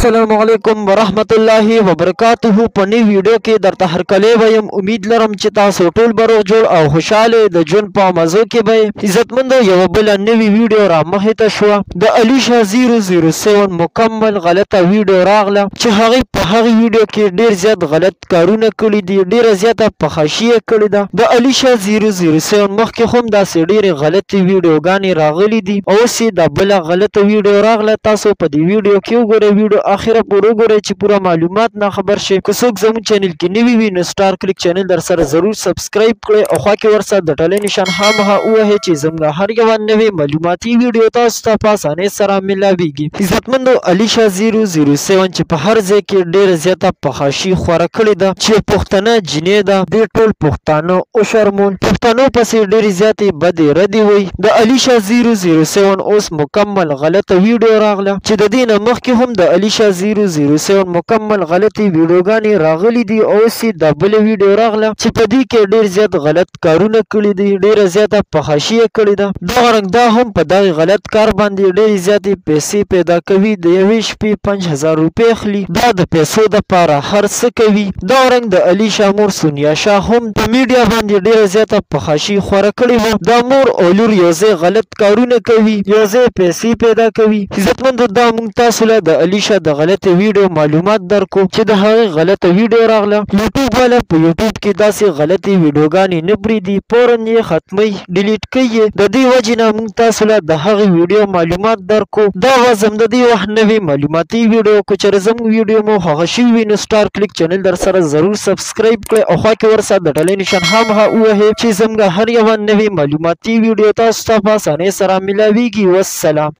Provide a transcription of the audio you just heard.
السلام علیکم ورحمت الله وبرکاتہ. په نوې ویډیو کې درته هرکلی ویم. امید لرم چې تاسو ټول به روغ جوړ او خوشحاله د ژوند په مزو کې به عزتمندو یوه بله نوې ویډیو را مخې ته شوه. د علیشه 007 مکمل غلطه ویډیو راغله چې هغې په هغې ویډیو کې ډېر زیات غلط کارونه کړي دي، ډېره زیاته فحاشي یې کړې ده. د علیشه 007 مخکې خو هم داسې ډېرې غلطې ویډیوګانې راغلي دي، اوس یې دا بله غلطه ویډیو راغله. تاسو په دې ویډیو کې وګورئ، ویډیو اخره پورې وګورئ چې پوره معلومات نه خبر شي. که څوک زموږ چینل کې نوي وي نو سټار کلیک چینل در سره ضرور سبسکرایب کړئ او خوا کې ورسره د ټلې نشان خامخا ووهئ چې زموږ هر یوه نوې معلوماتي ویډیو تاسو ته په اسانۍ سره ملاویږي. عزتمندو علیشه 007 چې په هر ځای کې ډېره زیاته فحاشي خوره کړې ده چې پښتنه جینۍ ده، دې ټول پښتانه وشرمول، پښتنو پسې ډېرې زیاتې بدې ردې وایي. د علیشه 007 اوس مکمل غلطه ویډیو راغله چې د دې نه مخکې هم د علیشه 007 مکمل غلطي ویډیوګانې راغلي دي، اوس یې دا بله ویډیو راغله چې په دې کې ډېر زیات غلط کارونه کړي دي، ډېره زیاته فحاشي یې کړې ده. دغه رنګ دا هم په دغه غلط کار باندې ډېرې زیاتې پیسې پیدا کوي، د یوې شپې 5000 روپۍ اخلي، دا د پیسو دپاره هر څه کوي. دغه رنګ د علیشه مور سونیا شاه هم په میډیا باندې ډېره زیاته فحاشي خوره کړې وه. دا مور او لور یو ځای غلط کارونه کوي، یو ځای پیسې پیدا کوي. عزتمندو دا موږ تاسو له د علیشه د غلطه ویډیو معلومات درکو چې د هغې غلطه ویډیو راغله. یوټیوب والا په یوټیوب کې داسې غلطې ویډیوګانې نه پرېږدي، فوراً یې ختموي، ډیلیټ کوي یې. د دې وجې نه موږ تاسو له د هغې ویډیو معلومات درکو. دا وه زم د دې وخت نوې معلوماتي ویډیو. که چېرې زموږ ویډیو مو خوښه شوي وي نو سټار کلیک چینل در سره ضرور سبسکرایب کړئ او خوا کې ورسره د ټلۍ نشان خامخا ووهئ چې زموږ هر یوه نوې معلوماتي ویډیو تاسو ته په اسانۍ سره ملاویږي. والسلام.